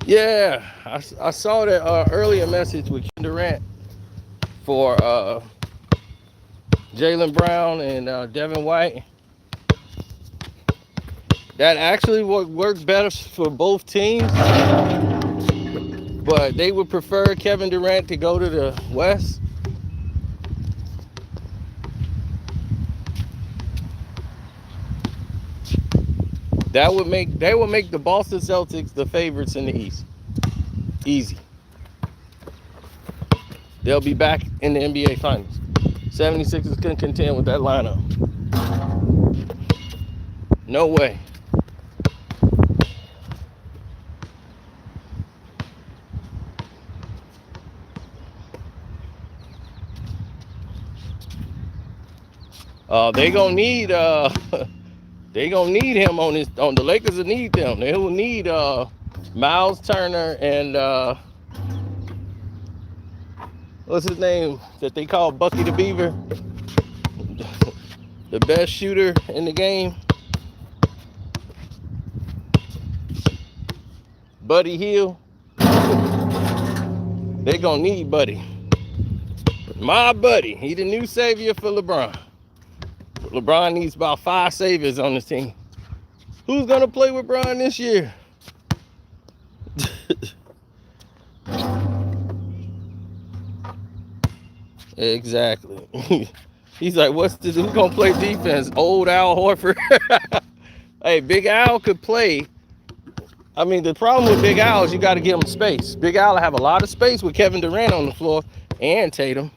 Yeah, I saw that earlier message with Kevin Durant for Jalen Brown and Devin White. That actually would work better for both teams, but they would prefer Kevin Durant to go to the West. They would make the Boston Celtics the favorites in the East. Easy. They'll be back in the NBA Finals. 76ers can contend with that lineup. No way. They gonna need they gonna need him on the Lakers will need them. They will need Miles Turner and what's his name that they call Bucky the Beaver, the best shooter in the game, Buddy Hield. They gonna need Buddy. My buddy, he the new savior for LeBron. LeBron needs about 5 saviors on the team. Who's gonna play with LeBron this year? Exactly. He's like, who's gonna play defense? Old Al Horford. Hey, Big Al could play. I mean, the problem with Big Al is you got to give him space. Big Al will have a lot of space with Kevin Durant on the floor and Tatum.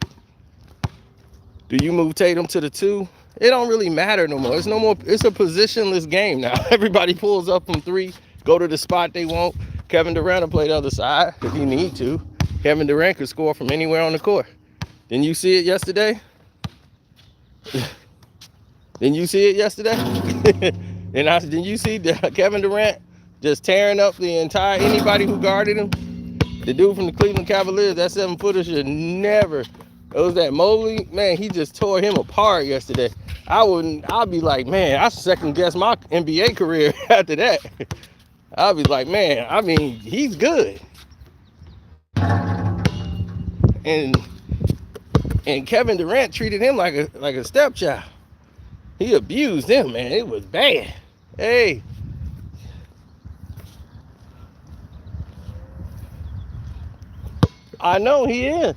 Do you move Tatum to the 2? It don't really matter no more. It's no more. It's a positionless game now. Everybody pulls up from 3, go to the spot they want. Kevin Durant will play the other side if he need to. Kevin Durant could score from anywhere on the court. Didn't you see it yesterday? Didn't you see it yesterday? Didn't you see Kevin Durant just tearing up the entire anybody who guarded him? The dude from the Cleveland Cavaliers, that 7-footer should never. It was that Mobley, man. He just tore him apart yesterday. I'd be like, man, I second guess my NBA career after that. I'd be like, man, I mean, he's good. And Kevin Durant treated him like a stepchild. He abused him, man. It was bad. Hey. I know he is.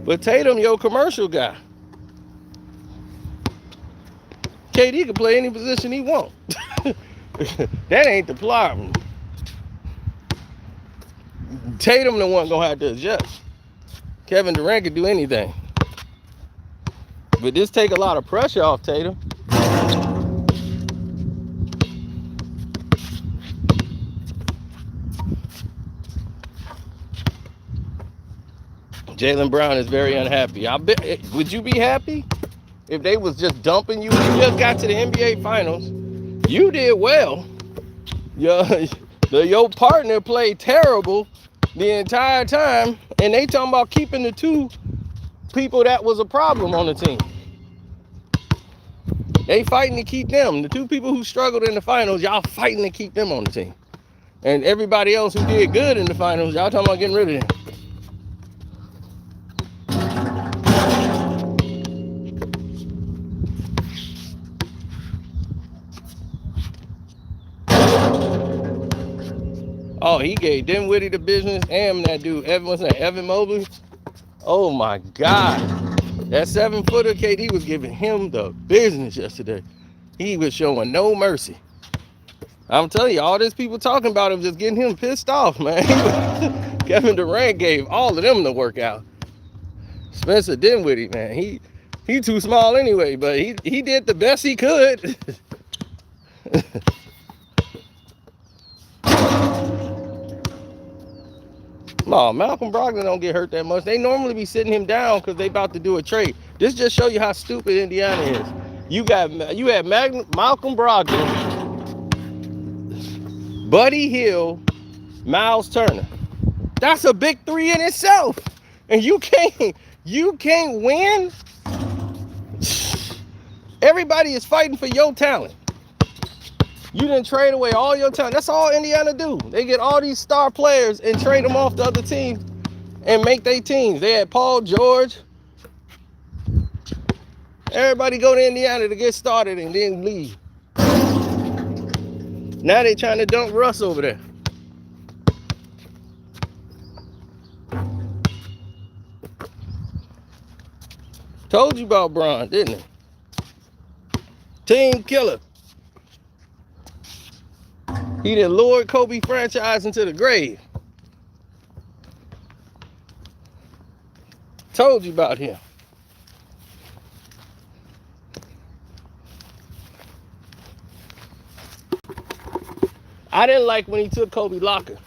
But Tatum, your commercial guy. KD can play any position he wants. That ain't the problem. Tatum the one gonna have to adjust. Kevin Durant can do anything. But this take a lot of pressure off Tatum. Jalen Brown is very unhappy. I bet. Would you be happy if they was just dumping you? You just got to the NBA Finals. You did well. Your partner played terrible the entire time, and they talking about keeping the 2 people that was a problem on the team. They fighting to keep them. The 2 people who struggled in the finals, y'all fighting to keep them on the team. And everybody else who did good in the finals, y'all talking about getting rid of them. Oh, he gave Dinwiddie the business and that dude, Evan Mobley. Oh my God. That 7-footer, KD was giving him the business yesterday. He was showing no mercy. I'm telling you, all these people talking about him just getting him pissed off, man. Kevin Durant gave all of them the workout. Spencer Dinwiddie, man, he too small anyway, but he did the best he could. No, Malcolm Brogdon don't get hurt that much. They normally be sitting him down because they about to do a trade. This just show you how stupid Indiana is. You had Malcolm Brogdon, Buddy Hield, Miles Turner. That's a big 3 in itself. And you can't win. Everybody is fighting for your talent. You didn't trade away all your time. That's all Indiana do. They get all these star players and trade them off to other teams and make their teams. They had Paul George. Everybody go to Indiana to get started and then leave. Now they trying to dump Russ over there. Told you about Bron, didn't it? Team killer. He done lured Kobe franchise into the grave. Told you about him. I didn't like when he took Kobe locker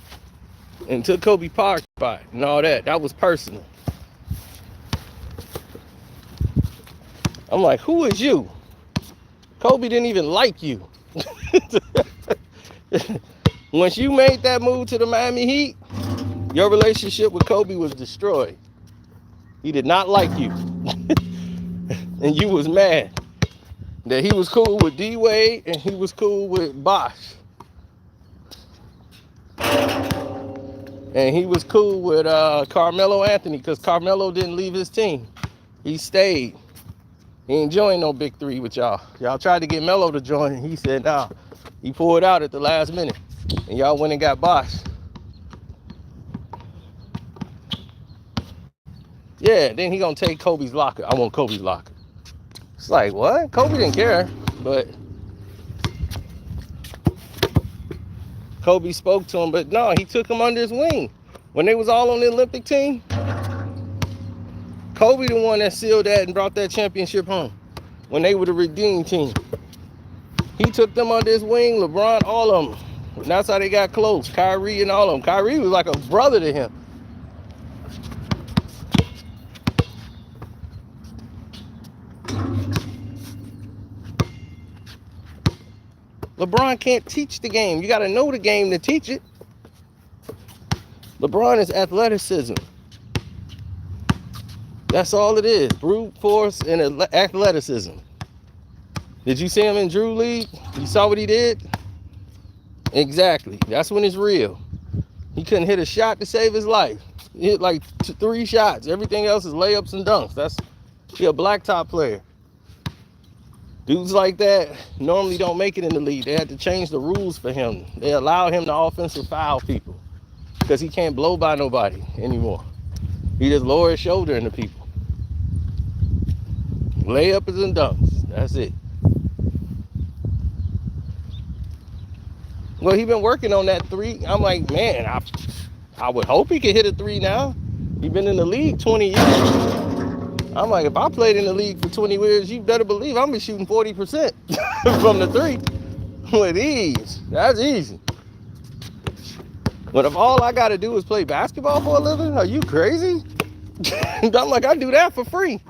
and took Kobe power spot and all that. That was personal. I'm like, who is you? Kobe didn't even like you. Once you made that move to the Miami Heat, your relationship with Kobe was destroyed. He did not like you. And you was mad that he was cool with D-Wade and he was cool with Bosh. And he was cool with Carmelo Anthony because Carmelo didn't leave his team. He stayed. He ain't joined no big three with y'all. Y'all tried to get Melo to join and he said nah. He pulled out at the last minute. And y'all went and got Bosh. Yeah, then he gonna take Kobe's locker. I want Kobe's locker. It's like, what? Kobe didn't care, but Kobe spoke to him, but no, he took him under his wing. When they was all on the Olympic team, Kobe the one that sealed that and brought that championship home. When they were the redeemed team. He took them under his wing, LeBron, all of them. And that's how they got close. Kyrie and all of them. Kyrie was like a brother to him. LeBron can't teach the game. You got to know the game to teach it. LeBron is athleticism. That's all it is. Brute force and athleticism. Did you see him in Drew League? You saw what he did? Exactly. That's when it's real. He couldn't hit a shot to save his life. He hit like 3 shots. Everything else is layups and dunks. He a blacktop player. Dudes like that normally don't make it in the league. They had to change the rules for him. They allow him to offensive foul people because he can't blow by nobody anymore. He just lower his shoulder into people. Layups and dunks. That's it. Well, he been working on that 3. I'm like, man, I would hope he could hit a 3 now. He been in the league 20 years. I'm like, if I played in the league for 20 years, you better believe I'm be shooting 40% from the 3 with ease. That's easy. But if all I got to do is play basketball for a living, are you crazy? I'm like, I do that for free.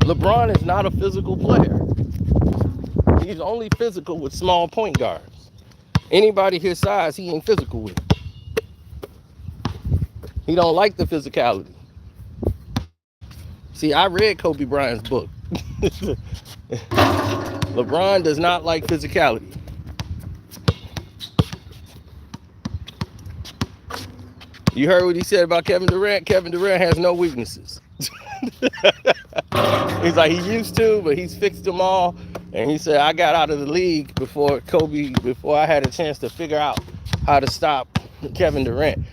LeBron is not a physical player. He's only physical with small point guards. Anybody his size, he ain't physical with. He don't like the physicality. See, I read Kobe Bryant's book. LeBron does not like physicality. You heard what he said about Kevin Durant? Kevin Durant has no weaknesses. He's like, he used to, but he's fixed them all. And he said, I got out of the league before I had a chance to figure out how to stop Kevin Durant,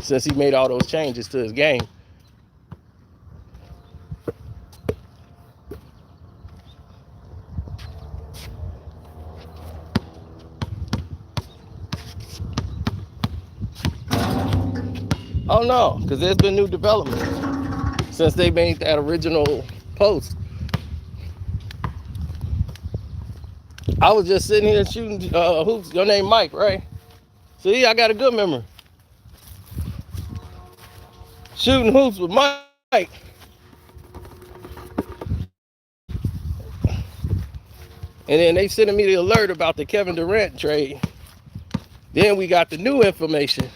since he made all those changes to his game. Oh no, because there's been new developments since they made that original post. I was just sitting here shooting hoops. Your name Mike, right? See, I got a good memory. Shooting hoops with Mike. And then they sending me the alert about the Kevin Durant trade. Then we got the new information.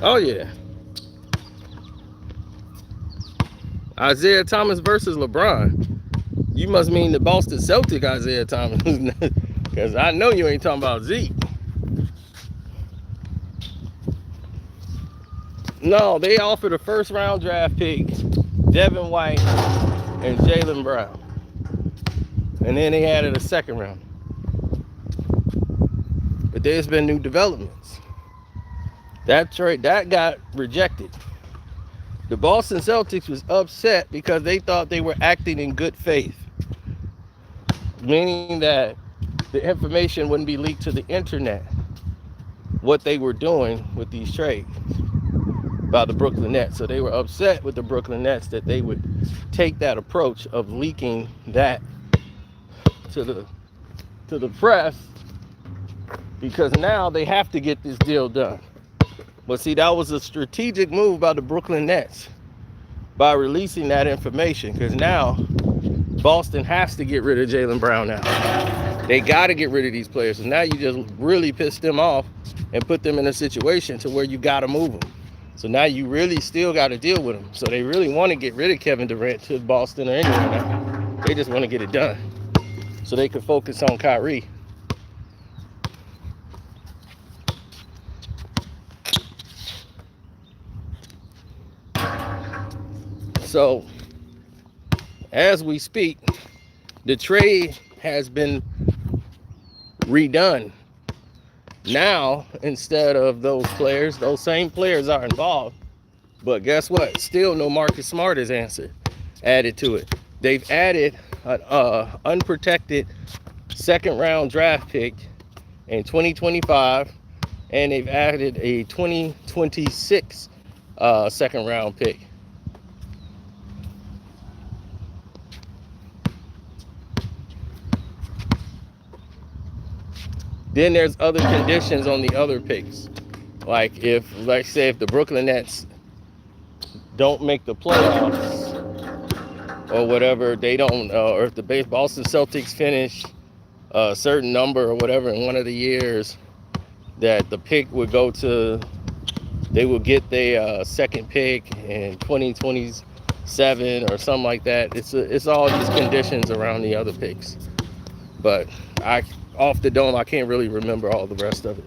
Oh yeah. Isaiah Thomas versus LeBron. You must mean the Boston Celtics Isaiah Thomas. Because I know you ain't talking about Zeke. No, they offered a first round draft pick, Devin White, and Jaylen Brown. And then they added a second round. But there's been new developments. That trade that got rejected. The Boston Celtics was upset because they thought they were acting in good faith, meaning that the information wouldn't be leaked to the internet, what they were doing with these trades by the Brooklyn Nets. So they were upset with the Brooklyn Nets that they would take that approach of leaking that to the press, because now they have to get this deal done. But see, that was a strategic move by the Brooklyn Nets by releasing that information, because now Boston has to get rid of Jaylen Brown now. They got to get rid of these players. And now you just really pissed them off and put them in a situation to where you got to move them. So now you really still got to deal with them. So they really want to get rid of Kevin Durant to Boston or anywhere now. They just want to get it done so they can focus on Kyrie. So, as we speak, the trade has been redone. Now, instead of those players, those same players are involved. But guess what? Still no Marcus Smart is added to it. They've added an unprotected second round draft pick in 2025, and they've added a 2026 second round pick. Then there's other conditions on the other picks. Like say if the Brooklyn Nets don't make the playoffs or whatever, they don't, or if the Boston Celtics finish a certain number or whatever in one of the years, that the pick would go to, they will get their second pick in 2027 or something like that. It's all just conditions around the other picks. But off the dome, I can't really remember all the rest of it.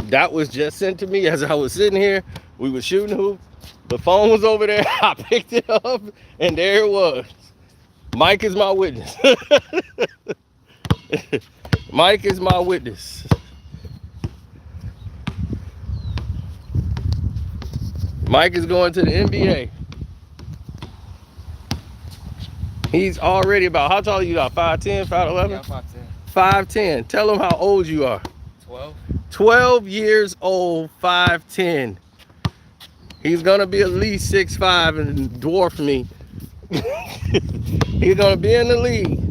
That was just sent to me as I was sitting here. We were shooting hoops. The phone was over there. I picked it up, and there it was. Mike is my witness. Mike is my witness. Mike is going to the NBA. He's already about, how tall are you? 5'10", 5'11"? Yeah, 5'10". 5'10". Tell him how old you are. 12. 12 years old, 5'10". He's gonna be at least 6'5" and dwarf me. He's gonna be in the league.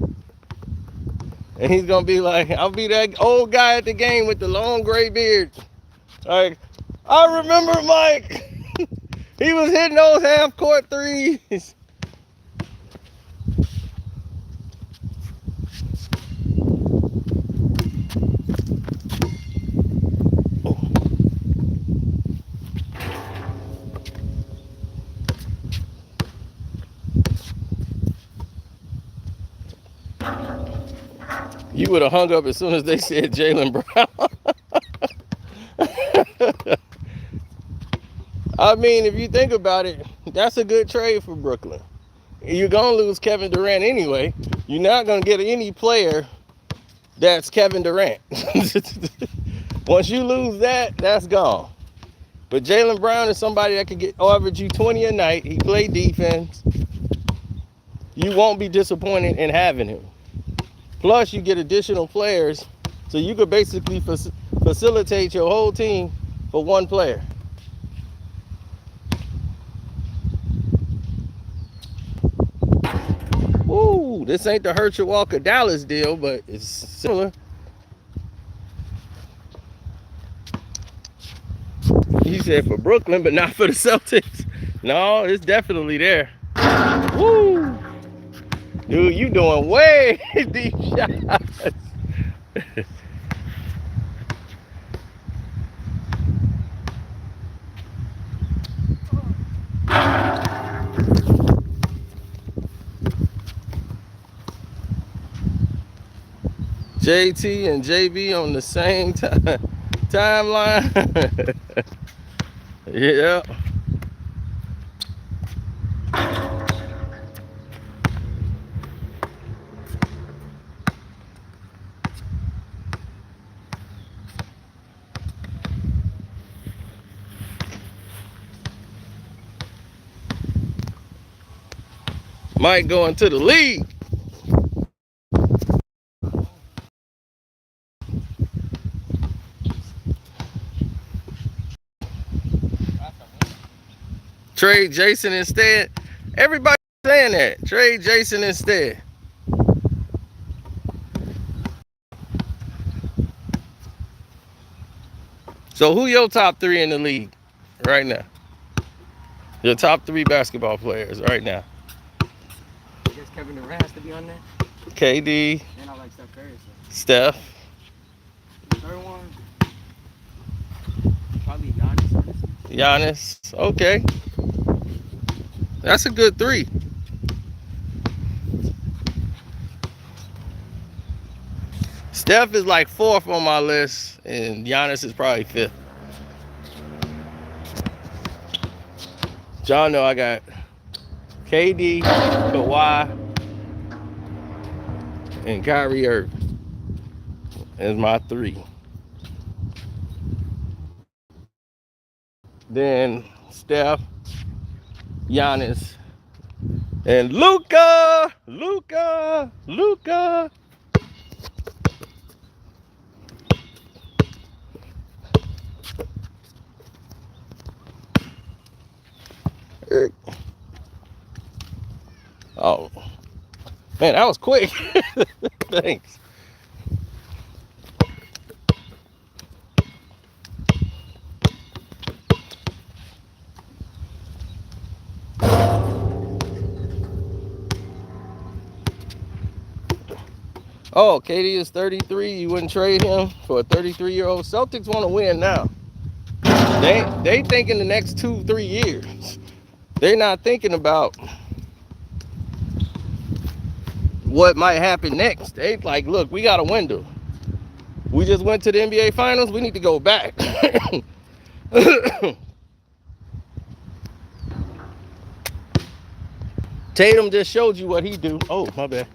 And he's gonna be like, I'll be that old guy at the game with the long gray beard. Like, I remember Mike. He was hitting those half-court threes. You would have hung up as soon as they said Jaylen Brown. I mean, if you think about it, that's a good trade for Brooklyn. You're going to lose Kevin Durant anyway. You're not going to get any player that's Kevin Durant. Once you lose that, that's gone. But Jaylen Brown is somebody that could average you 20 a night. He played defense. You won't be disappointed in having him. Plus, you get additional players, so you could basically facilitate your whole team for one player. Ooh, this ain't the Herschel Walker Dallas deal, but it's similar. He said for Brooklyn, but not for the Celtics. No, it's definitely there. Woo! Dude, you doing way deep shots. JT and JB on the same timeline. Yeah. Mike going to the league. Trade Jason instead. Everybody saying that. Trade Jason instead. So who your top three in the league right now? Your top three basketball players right now. I guess Kevin Durant has to be on there. KD. And I like Steph Curry. So. Steph. The third one, probably Giannis, honestly. Giannis. Okay. That's a good three. Steph is like fourth on my list, and Giannis is probably fifth. Y'all know I got KD, Kawhi, and Kyrie Irving as my three. Then Steph, Giannis, and Luka. Oh, man, that was quick. Thanks. Oh, KD is 33. You wouldn't trade him for a 33-year-old? Celtics want to win now. They think in the next 2-3 years. They're not thinking about what might happen next. They like, look, we got a window. We just went to the NBA Finals. We need to go back. Tatum just showed you what he do. Oh, my bad.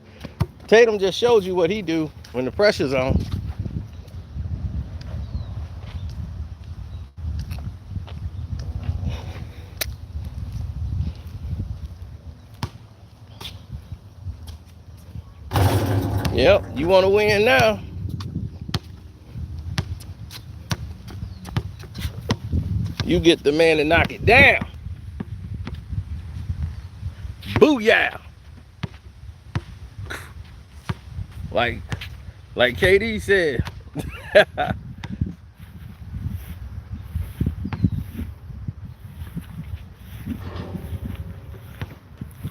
Tatum just showed you what he do when the pressure's on. Yep, you want to win now. You get the man to knock it down. Booyah. Like KD said.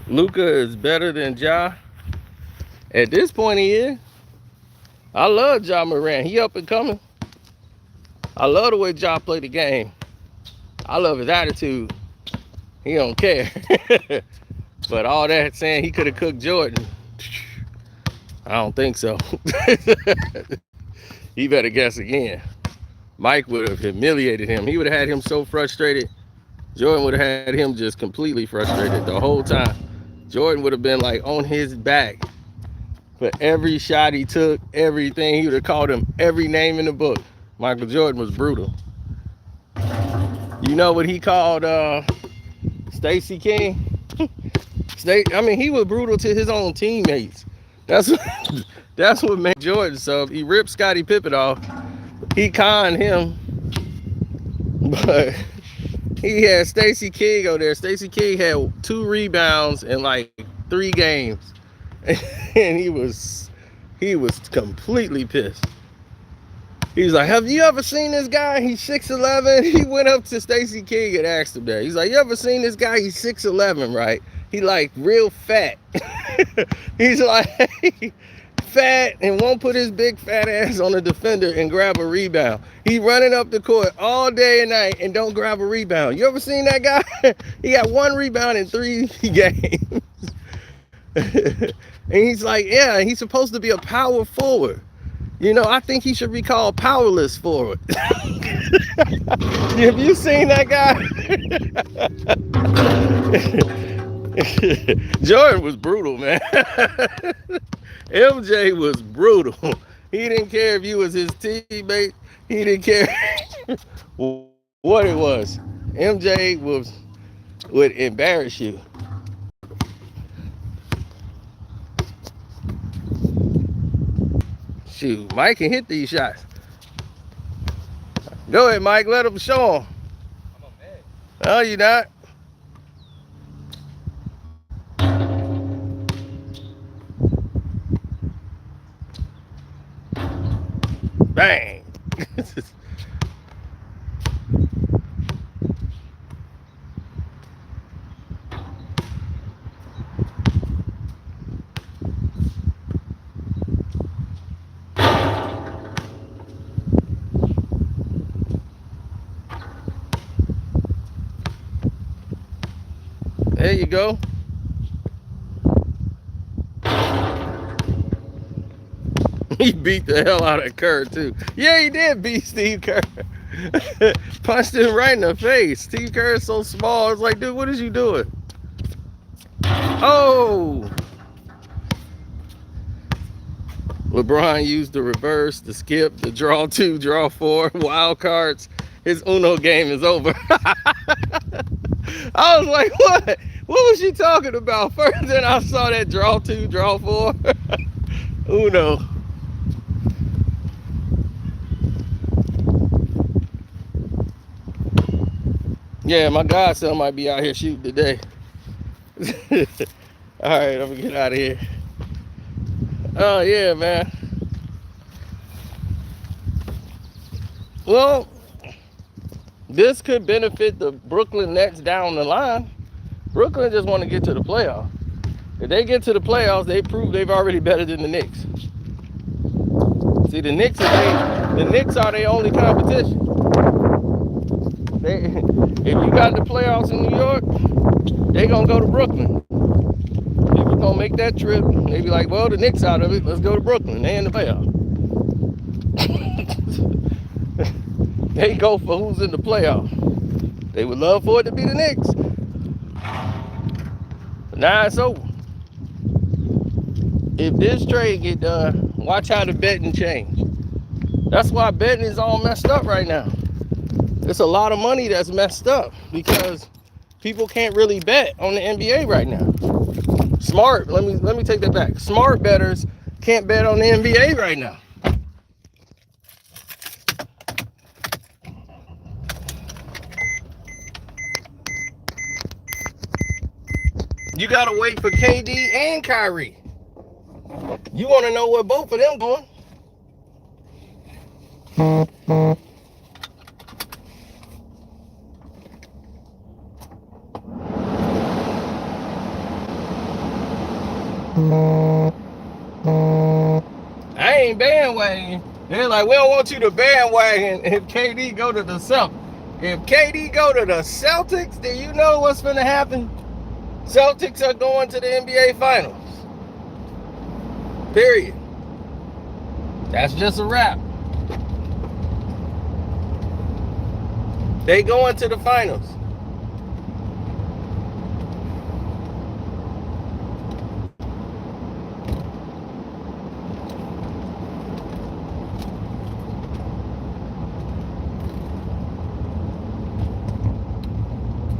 Luka is better than Ja. At this point he is. I love Ja Morant. He up and coming. I love the way Ja play the game. I love his attitude. He don't care. But all that saying he could have cooked Jordan, I don't think so. He better guess again. Mike would have humiliated him. He would have had him so frustrated. Jordan would have had him just completely frustrated the whole time. Jordan would have been like on his back for every shot he took, everything. He would have called him every name in the book. Michael Jordan was brutal. You know what he called Stacey King? I mean, he was brutal to his own teammates. That's what made Jordan so. He ripped Scottie Pippen off. He conned him, but he had Stacey King over there. Stacey King had 2 rebounds in like 3 games, and he was completely pissed. He's like, have you ever seen this guy? He's 6'11". He went up to Stacey King and asked him that. He's like, you ever seen this guy? He's 6'11", right? He like real fat. He's like fat and won't put his big fat ass on a defender and grab a rebound. He running up the court all day and night and don't grab a rebound. You ever seen that guy? He got 1 rebound in 3 games. And he's like, yeah, he's supposed to be a power forward. You know, I think he should be called powerless forward. Have you seen that guy? Jordan was brutal, man. MJ was brutal. He didn't care if you was his teammate. He didn't care what it was. MJ would embarrass you. Shoot, Mike can hit these shots. Go ahead, Mike. Let him show him. I'm a man. No, you not. Bang. There you go. He beat the hell out of Kerr, too. Yeah, he did beat Steve Kerr. Punched him right in the face. Steve Kerr is so small. It's like, dude, what is you doing? Oh! LeBron used the reverse, the skip, the draw 2, draw 4, wild cards. His Uno game is over. I was like, what? What was she talking about? First, then I saw that draw 2, draw 4. Uno. Yeah, my godson might be out here shooting today. All right, I'm gonna get out of here. Oh, yeah, man. Well, this could benefit the Brooklyn Nets down the line. Brooklyn just want to get to the playoffs. If they get to the playoffs, they prove they've already better than the Knicks. See, the Knicks are their only competition. If you got the playoffs in New York, they gonna go to Brooklyn. If we're gonna make that trip, they be like, well, the Knicks out of it, let's go to Brooklyn. They in the playoffs. They go for who's in the playoffs. They would love for it to be the Knicks. But now it's over. If this trade get done, watch how the betting change. That's why betting is all messed up right now. It's a lot of money that's messed up because people can't really bet on the NBA right now. Smart, let me take that back. Smart bettors can't bet on the NBA right now. You gotta wait for KD and Kyrie. You want to know where both of them going? I ain't bandwagon. They're like, we don't want you to bandwagon if KD go to the Celtics. If KD go to the Celtics, then you know what's gonna happen. Celtics are going to the NBA Finals. Period. That's just a wrap. They going to the finals.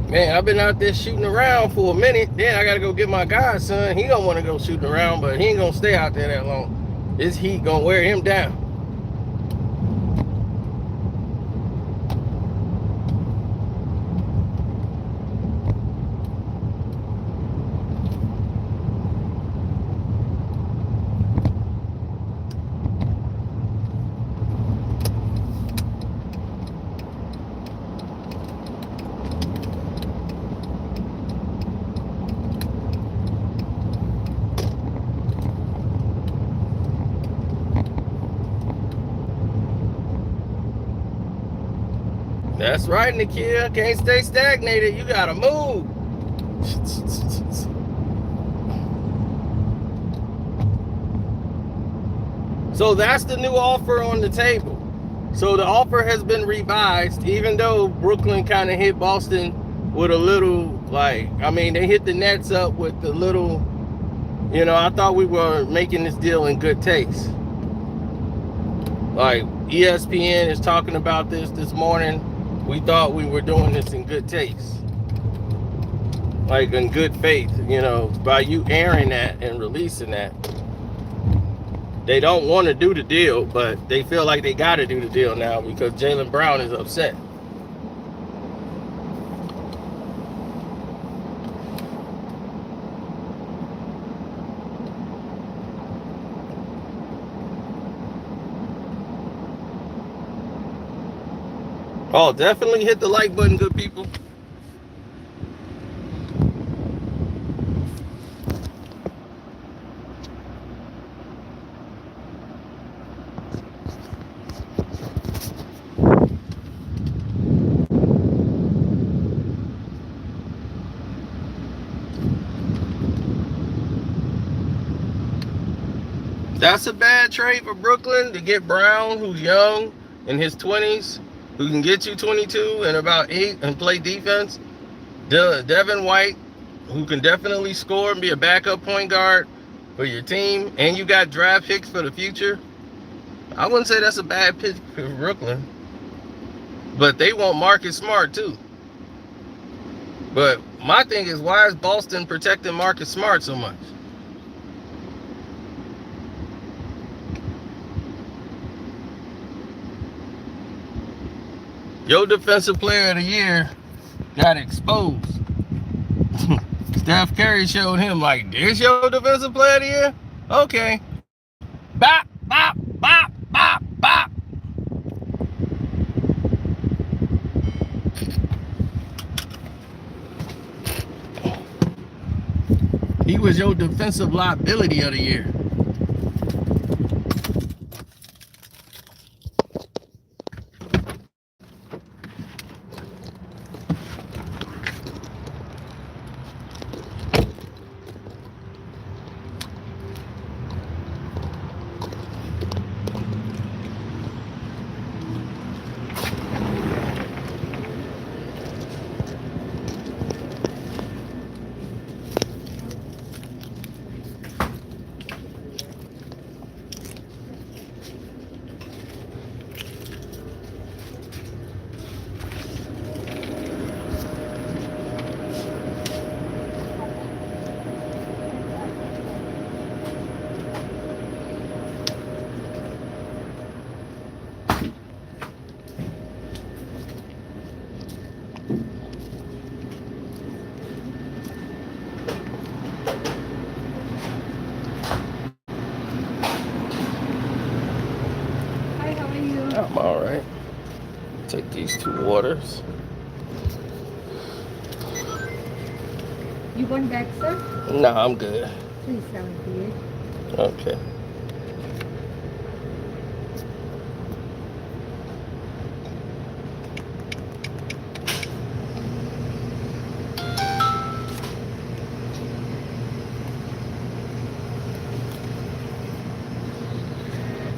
Man, I've been out there shooting around for a minute. Then I gotta go get my godson. He don't want to go shooting around, but he ain't gonna stay out there that long. This heat gonna wear him down. That's right, Nikia. Can't stay stagnated. You gotta move. So that's the new offer on the table. So the offer has been revised, even though Brooklyn kind of hit Boston with a little, like, I mean, they hit the Nets up with the little, you know, I thought we were making this deal in good taste. Like, ESPN is talking about this morning. We thought we were doing this in good taste. Like, in good faith, you know, by you airing that and releasing that. They don't want to do the deal, but they feel like they got to do the deal now because Jaylen Brown is upset. Oh, definitely hit the like button, good people. That's a bad trade for Brooklyn to get Brown, who's young, in his 20s, who can get you 22 and about 8 and play defense. Devin White, who can definitely score and be a backup point guard for your team, and you got draft picks for the future. I wouldn't say that's a bad pick for Brooklyn, but they want Marcus Smart too. But my thing is, why is Boston protecting Marcus Smart so much? Your defensive player of the year got exposed. Steph Curry showed him, like, this your defensive player of the year? Okay. Bop, bop, bop, bop, bop. He was your defensive liability of the year. I'm all right. Take these 2 waters. You want that, sir? No, I'm good. 378. Okay.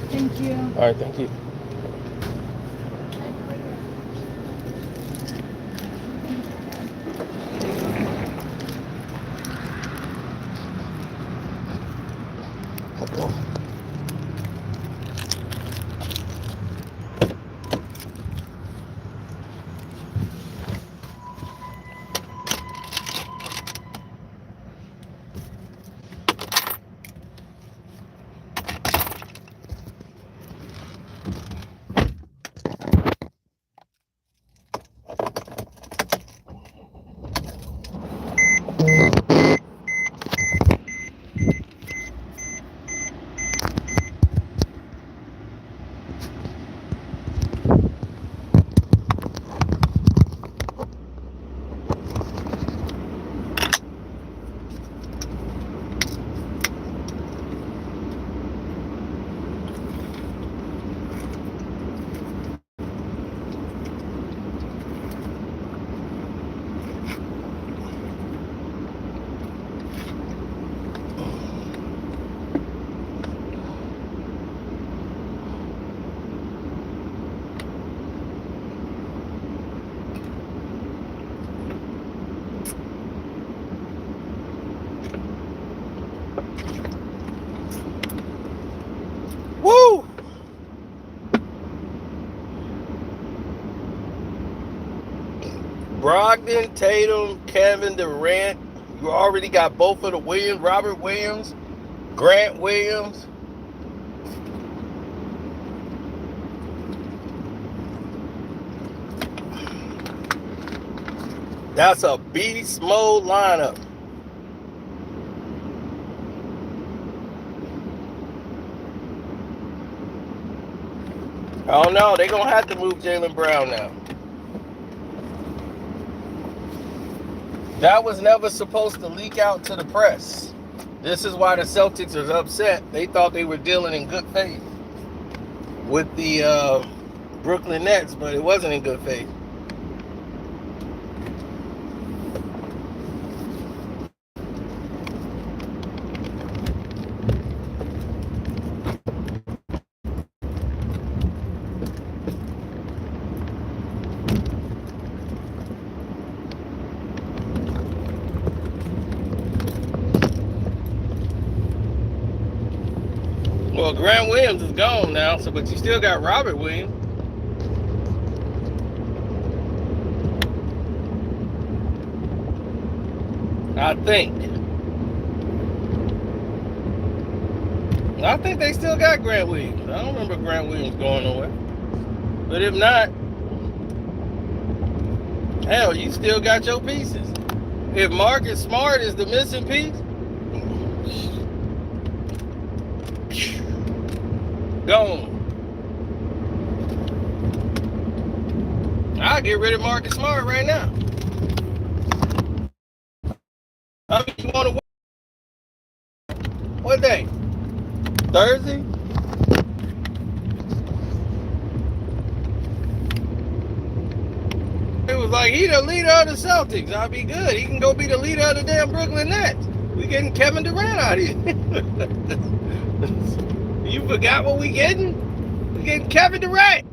Thank you. All right, thank you. Jason Tatum, Kevin Durant. You already got both of the Williams, Robert Williams, Grant Williams. That's a beast mode lineup. I don't know. They're going to have to move Jaylen Brown now. That was never supposed to leak out to the press. This is why the Celtics are upset. They thought they were dealing in good faith with the Brooklyn Nets, but it wasn't in good faith. Well, Grant Williams is gone now, so but you still got Robert Williams. I think they still got Grant Williams. I don't remember Grant Williams going nowhere. But if not, hell, you still got your pieces. If Marcus Smart is the missing piece, gone. I'll get rid of Marcus Smart right now. I mean, you want to what day? Thursday? It was like, he the leader of the Celtics. I'll be good. He can go be the leader of the damn Brooklyn Nets. We getting Kevin Durant out of here. You forgot what we getting? We getting Kevin Durant.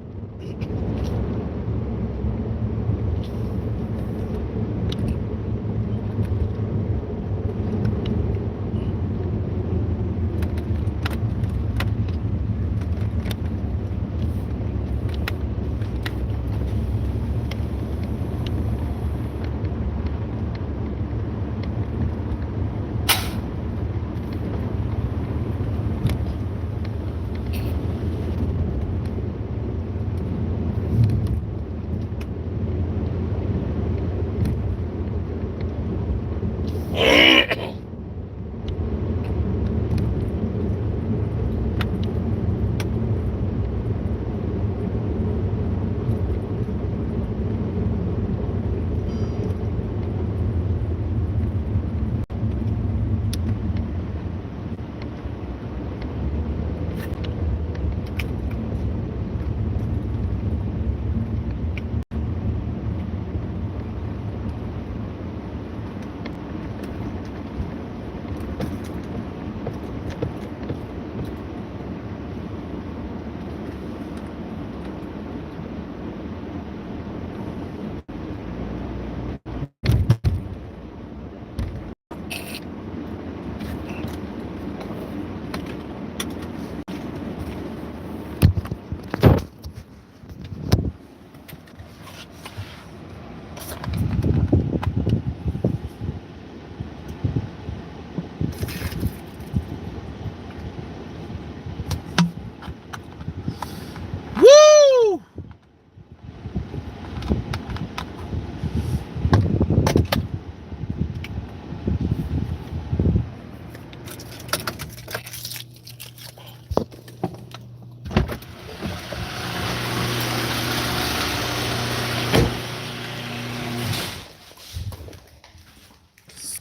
Woo!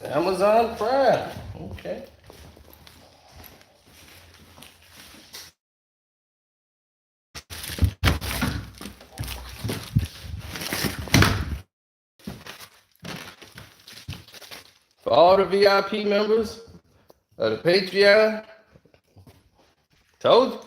Amazon Prime. Okay. For all the VIP members of the Patreon, told you.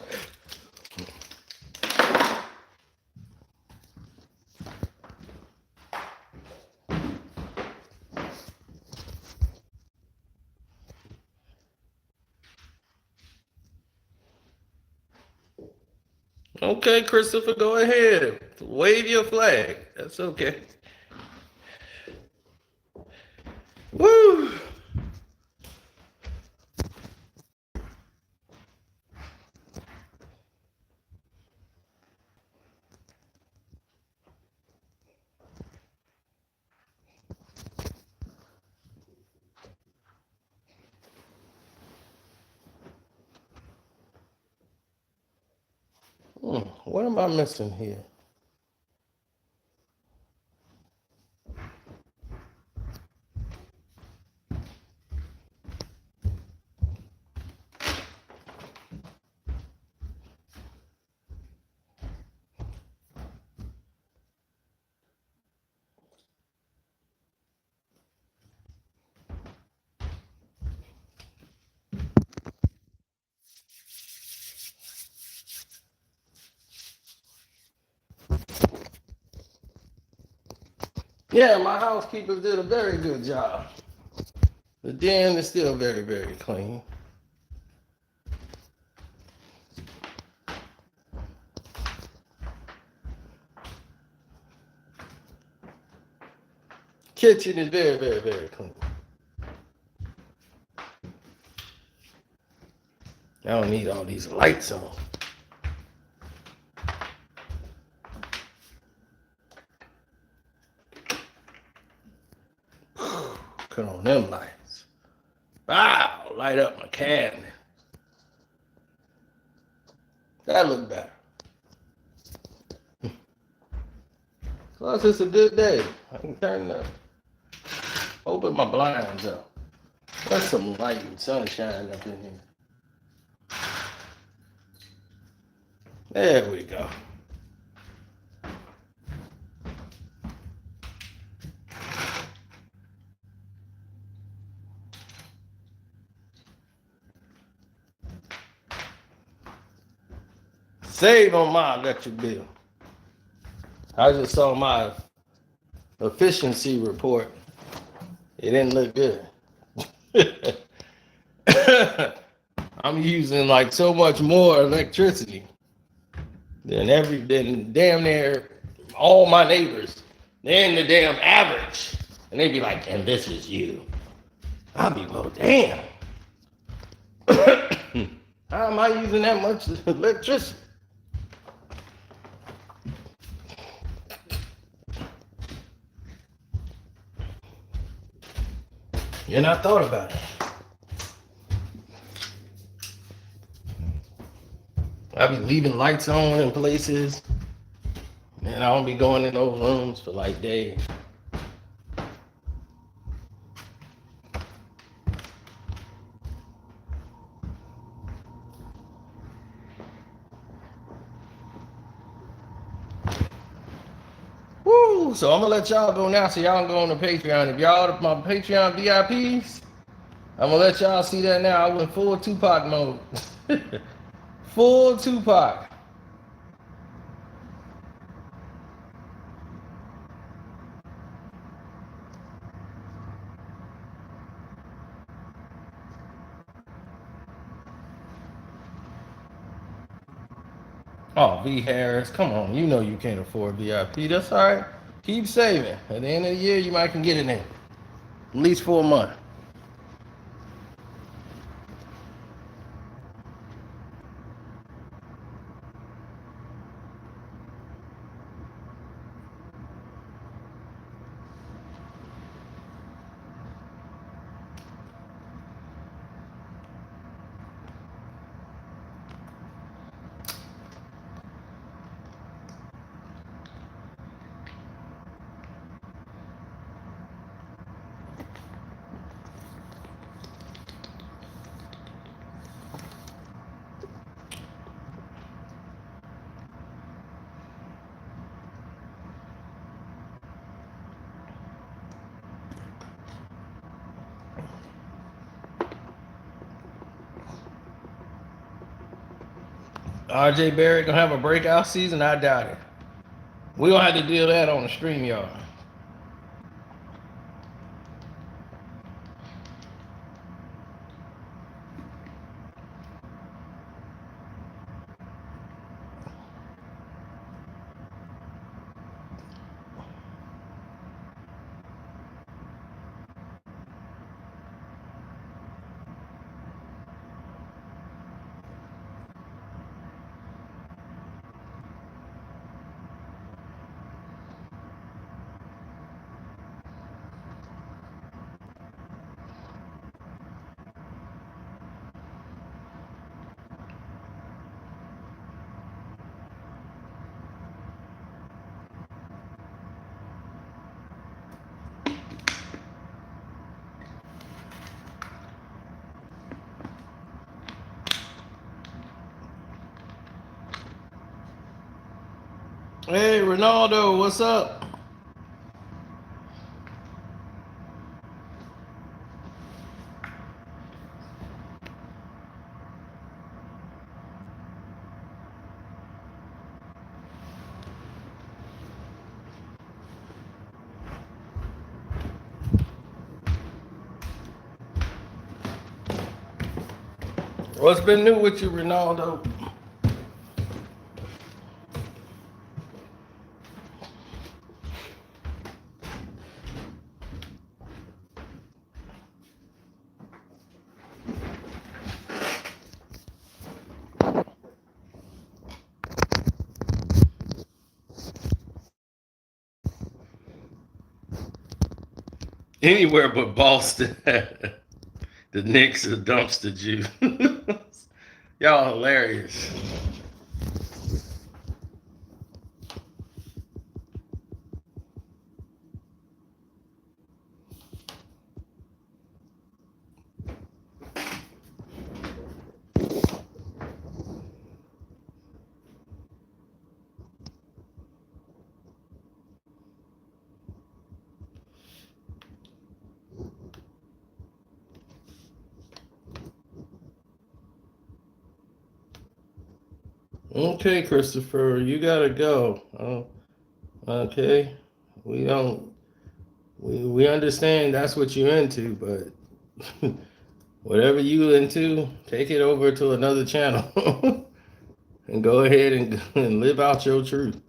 Okay, Christopher, go ahead. Wave your flag. That's okay. Woo! What am I missing here? Yeah, my housekeepers did a very good job. The den is still very, very clean. Kitchen is very, very, very clean. I don't need all these lights on. Cut on them lights. Wow, light up my cabinet. That look better. Plus, it's a good day. I can open my blinds up. There's some light and sunshine up in here. There we go. Save on my electric bill. I just saw my efficiency report. It didn't look good. I'm using like so much more electricity than damn near all my neighbors. They're in the damn average. And they be like, and this is you. I'll be, well, damn. How am I using that much electricity? And I thought about it. I be leaving lights on in places, and I don't be going in those rooms for like days. Woo! So I'm gonna let y'all go now, so y'all can go on the Patreon. If y'all are my Patreon VIPs, I'm gonna let y'all see that now. I went full Tupac mode. Full Tupac. Oh, V Harris, come on. You know you can't afford VIP. That's all right. Keep saving. At the end of the year, you might can get it in. At least for a month. RJ Barrett gonna have a breakout season? I doubt it. We gonna have to deal with that on the stream, y'all. Hey, Ronaldo, what's up? What's been new with you, Ronaldo? Anywhere but Boston. The Knicks are dumpster juice. Y'all hilarious. Okay, Christopher, you gotta go. Okay, we don't. We understand that's what you're into, but whatever you into, take it over to another channel and go ahead and live out your truth.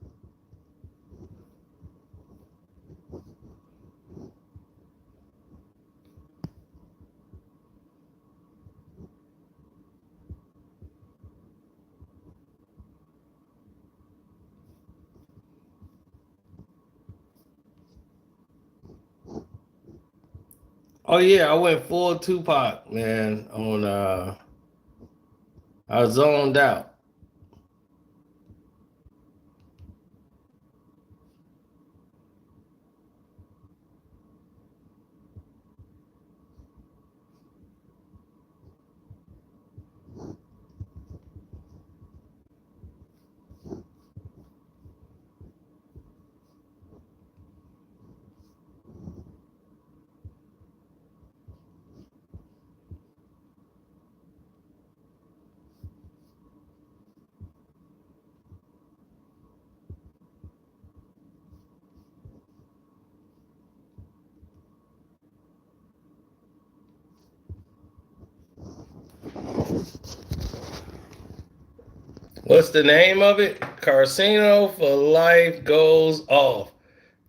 Oh yeah, I went full Tupac, man. On I zoned out. What's the name of it? Casino for Life Goes Off.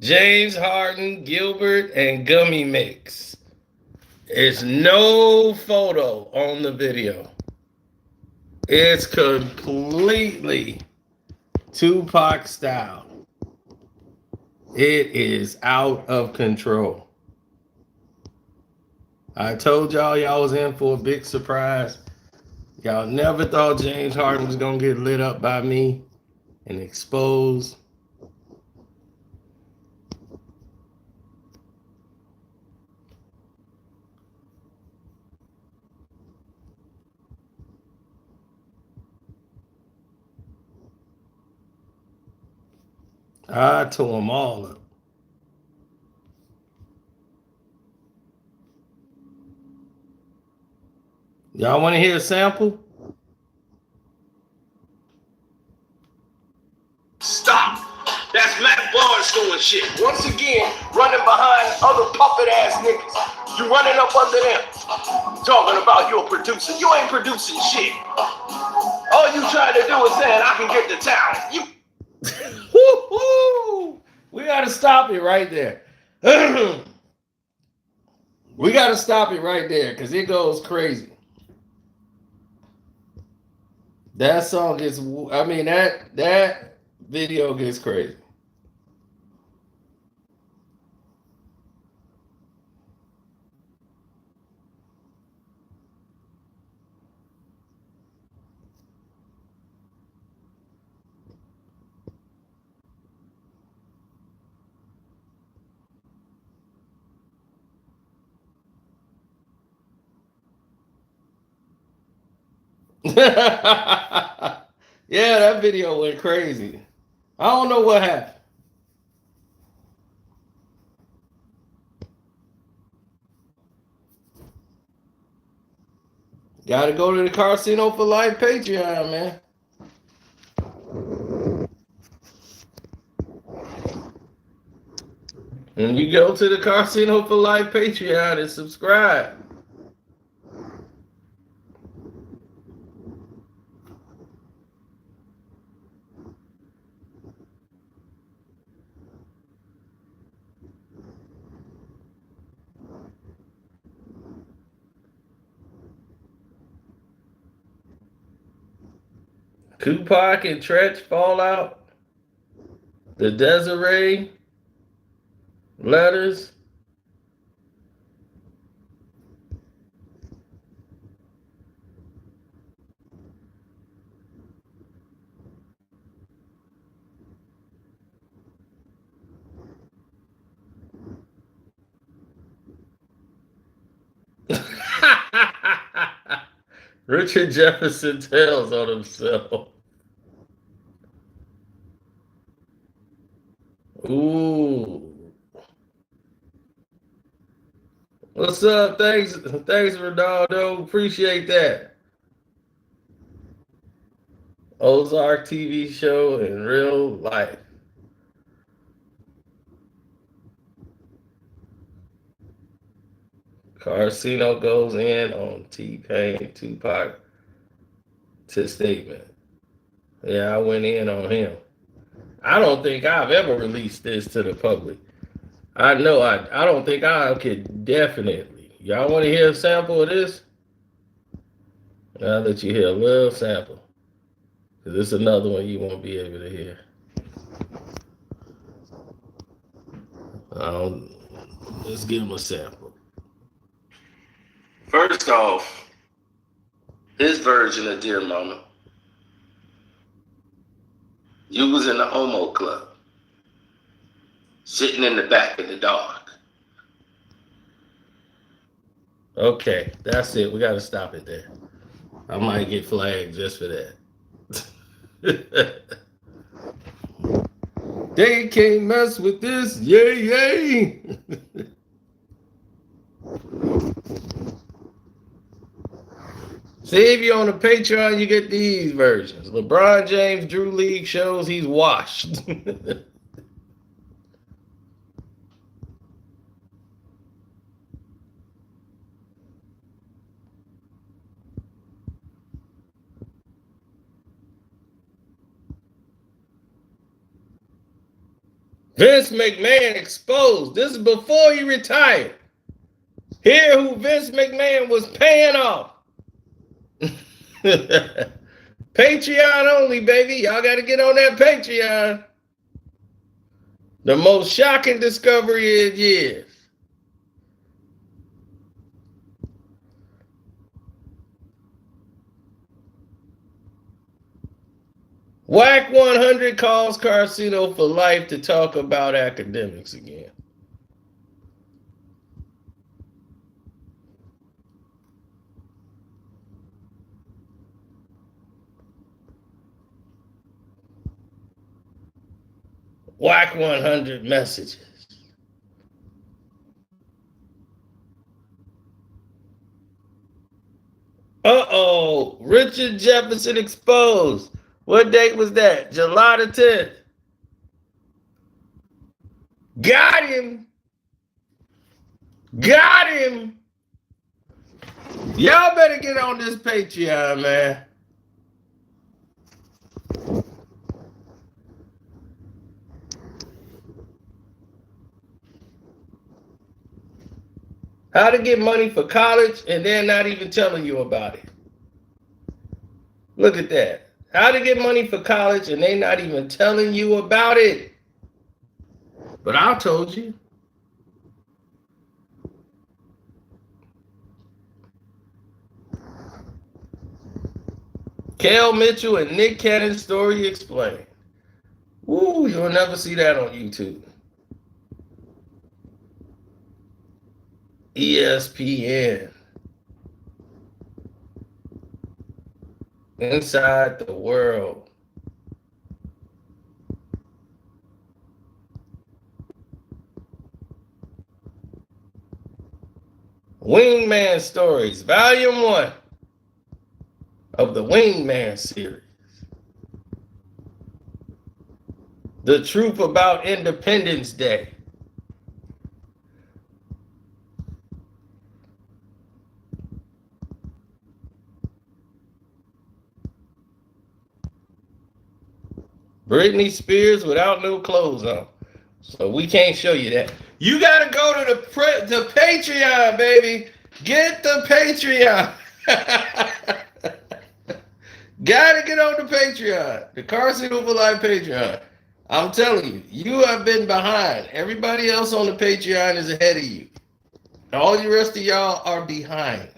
James Harden, Gilbert, and Gummy Mix. It's no photo on the video. It's completely Tupac style. It is out of control. I told y'all was in for a big surprise. Y'all never thought James Harden was gonna get lit up by me and exposed. I tore them all up. Y'all want to hear a sample? Stop. That's Matt Barnes doing shit. Once again, running behind other puppet ass niggas. You running up under them. Talking about you're a producer. You ain't producing shit. All you trying to do is saying I can get the talent. You Woo-hoo! We gotta stop it right there. We gotta stop it right there because it goes crazy. That song gets I mean that video gets crazy. Yeah, that video went crazy. I don't know what happened. Gotta go to the Casino for Life Patreon, man. When you go to the Casino for Life Patreon and subscribe. Tupac and Tretch fallout. The Desiree letters. Richard Jefferson tells on himself. Ooh. What's up? Thanks, Ronaldo. Appreciate that. Ozark TV show in real life. Casino goes in on T-Pain, Tupac to statement. Yeah, I went in on him. I don't think I've ever released this to the public. I know I don't think I could definitely. Y'all want to hear a sample of this? I'll let you hear a little sample. Because this is another one you won't be able to hear. Let's give him a sample. First off, his version of Dear Mama. You was in the Homo Club, sitting in the back of the dark. Okay, that's it. We got to stop it there. I might get flagged just for that. They can't mess with this. Yay, yay. See, if you're on the Patreon, you get these versions. LeBron James Drew League shows he's washed. Vince McMahon exposed. This is before he retired. Hear who Vince McMahon was paying off. Patreon only, baby. Y'all got to get on that Patreon. The most shocking discovery in years. Whack 100 calls Casino for Life to talk about academics again. Whack 100 messages. Uh-oh. Richard Jefferson exposed. What date was that? July the 10th. Got him. Got him. Y'all better get on this Patreon, man. How to get money for college and they're not even telling you about it. Look at that. How to get money for college and they're not even telling you about it. But I told you. Kel Mitchell and Nick Cannon's story explained. Ooh, you'll never see that on YouTube. ESPN. Inside the world. Wingman Stories, Volume 1 of the Wingman series. The Truth About Independence Day. Britney Spears without no clothes on. So we can't show you that. You got to go to the Patreon, baby. Get the Patreon. Got to get on the Patreon. The Car Signal for Life Patreon. I'm telling you, you have been behind. Everybody else on the Patreon is ahead of you. All the rest of y'all are behind.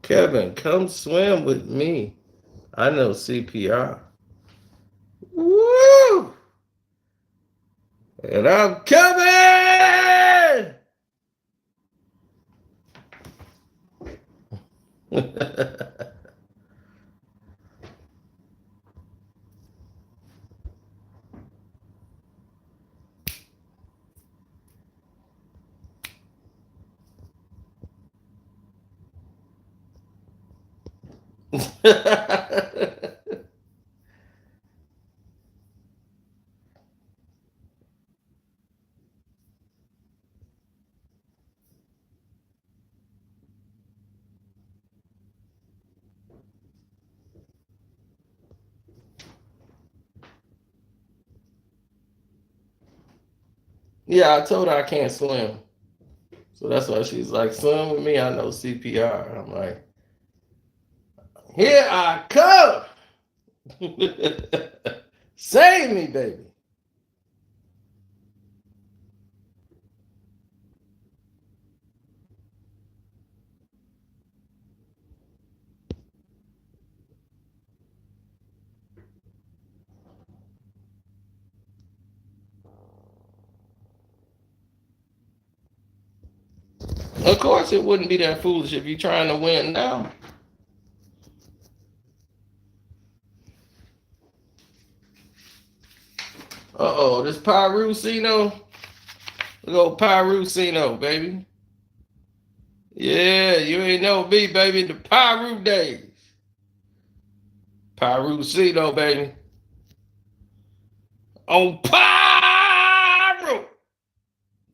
Kevin, come swim with me. I know CPR. Woo! And I'm coming! Yeah, I told her I can't swim. So that's why she's like, swim with me, I know CPR. I'm like, here I come. Save me, baby. Of course, it wouldn't be that foolish if you're trying to win now. Uh-oh, this Pyrusino. Let's go Pyrusino, baby. Yeah, you ain't know me, baby. The Pyru days. Pyrusino, baby. On Pyru.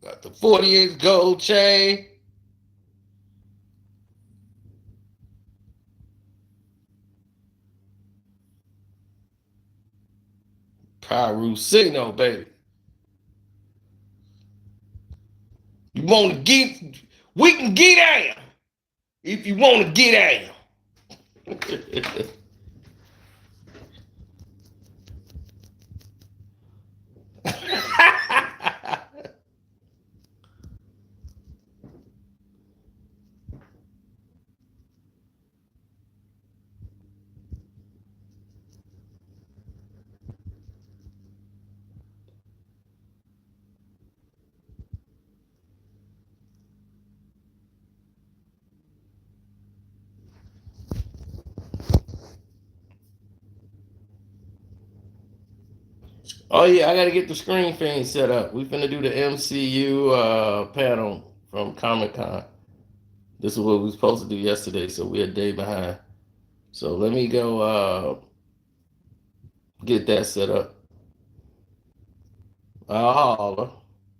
Got the 48 gold chain. Pyrusino, baby. You want to get, we can get down if you want to get down. Oh yeah, I gotta get the screen thing set up. We finna do the MCU panel from Comic Con. This is what we were supposed to do yesterday, so we're a day behind. So let me go get that set up. I'll holler.